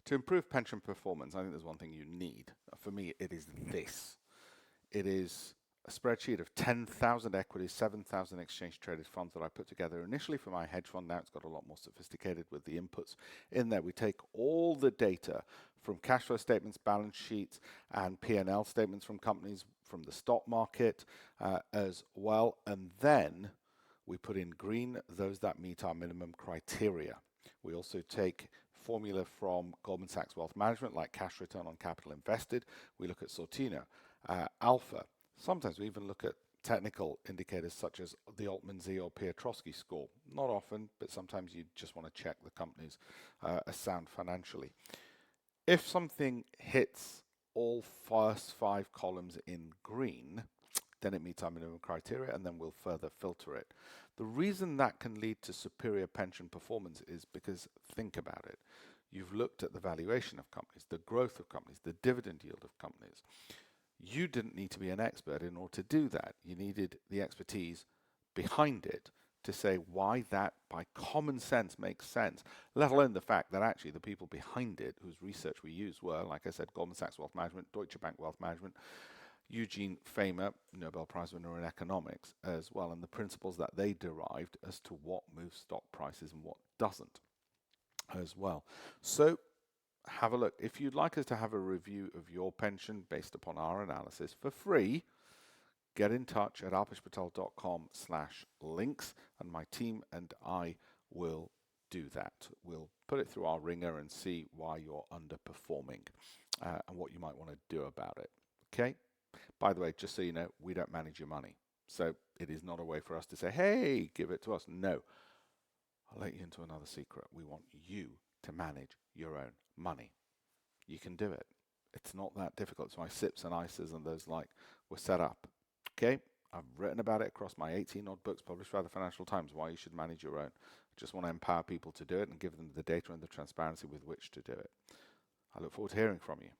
To improve pension performance, I think there's one thing you need. For me, it is this. It is a spreadsheet of 10,000 equities, 7,000 exchange traded funds that I put together initially for my hedge fund. Now it's got a lot more sophisticated with the inputs in there. We take all the data from cash flow statements, balance sheets, and P&L statements from companies, from the stock market as well. And then we put in green those that meet our minimum criteria. We also take formula from Goldman Sachs Wealth Management, like cash return on capital invested. We look at Sortino, alpha. Sometimes we even look at technical indicators such as the Altman-Z or Piotrowski score. Not often, but sometimes you just want to check the companies are sound financially. If something hits all first 5 columns in green, then it meets our minimum criteria, and then we'll further filter it. The reason that can lead to superior pension performance is because, think about it, you've looked at the valuation of companies, the growth of companies, the dividend yield of companies. You didn't need to be an expert in order to do that. You needed the expertise behind it to say why that, by common sense, makes sense, let alone the fact that actually the people behind it, whose research we used were, like I said, Goldman Sachs Wealth Management, Deutsche Bank Wealth Management, Eugene Famer, Nobel Prize winner in economics as well, and the principles that they derived as to what moves stock prices and what doesn't as well. So have a look. If you'd like us to have a review of your pension based upon our analysis for free, get in touch at alpeshpatel.com/links, and my team and I will do that. We'll put it through our ringer and see why you're underperforming and what you might want to do about it. Okay? By the way, just so you know, we don't manage your money. So it is not a way for us to say, hey, give it to us. No. I'll let you into another secret. We want you to manage your own money. You can do it. It's not that difficult. It's why SIPs and ISAs and those like were set up. Okay? I've written about it across my 18-odd books published by the Financial Times, why you should manage your own. I just want to empower people to do it and give them the data and the transparency with which to do it. I look forward to hearing from you.